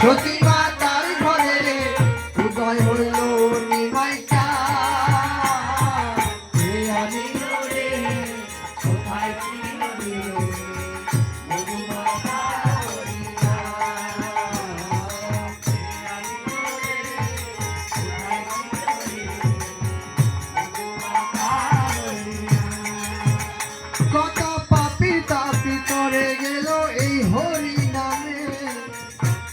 সতী মাতার ঘরে উদয় হইল নিমাই চাঁদ। কে আনিল রে কোথায় ছিল রে মধুমাখা হরিনাম। কে আনিল রে কোথায় ছিল রে মধুমাখা হরিনাম। কত পাপী তাপী করে গেল এই হরি নামে,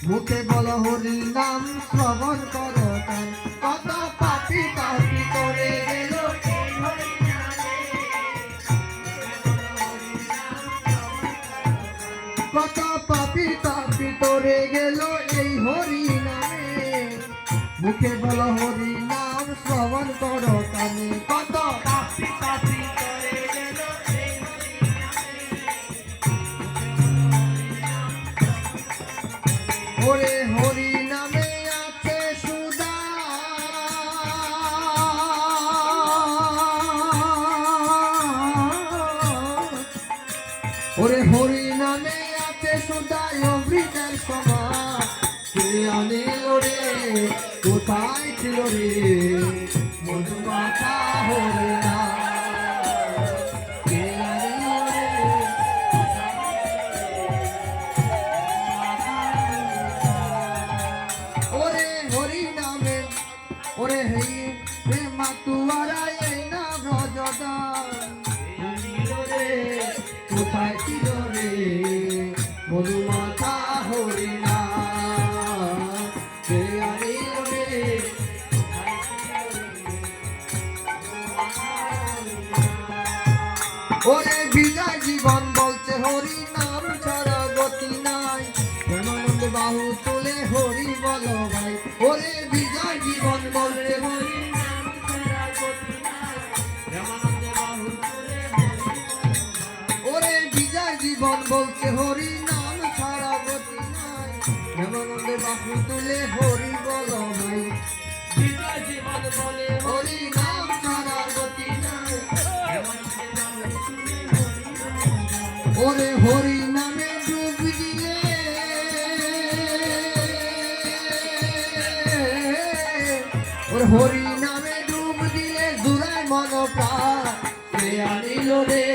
মুখে বল হরি নাম শ্রবণ কর কান। কত পাপী তাপী করে গেল এই হরি নামে, কত পাপী তাপী করে গেল এই হরি নামে, মুখে বল হরি নাম শ্রবণ কর কানে। কত পাপী তাপী করে গেল এই হরি নামে, ওরে হরি নামে আছে সুধা, ওরে হরি নামে আছে সুধা অমৃতের সমান। কে আনিল রে কোথায় ছিল রে মধুমাখা হরিনাম। কে আনিল রে ওরে হরি নামে, ওরে হেই রে মাতুয়ারা এই না ব্রজদান। রে কোথায় ছিল রে মধুমাখা হরিনাম। কে আনিল রে কোথায় ছিল রে। ওরে বিজয় জীবন বলছে হরি নাম ছাড়া গতি নাই, প্রেমানন্দ বাহু তুলে হরি বল ভাই। ওরে বিজয় জীবন বলছে হরি নাম ছাড়া গতি নাই, প্রেমানন্দ বাহু তুলে হরি বল ভাই। ওরে বিজয় জীবন বলছে হরি নাম ছাড়া গতি নাই, প্রেমানন্দ বাহু তুলে হরি বল ভাই। বিজয় জীবন বলে হরি নাম ছাড়া গতি নাই, ওরে হরি নামে ডুব দিলে, ওরে হরি নামে ডুব দিলে জুড়ায় মন প্রাণ। কে আনিল রে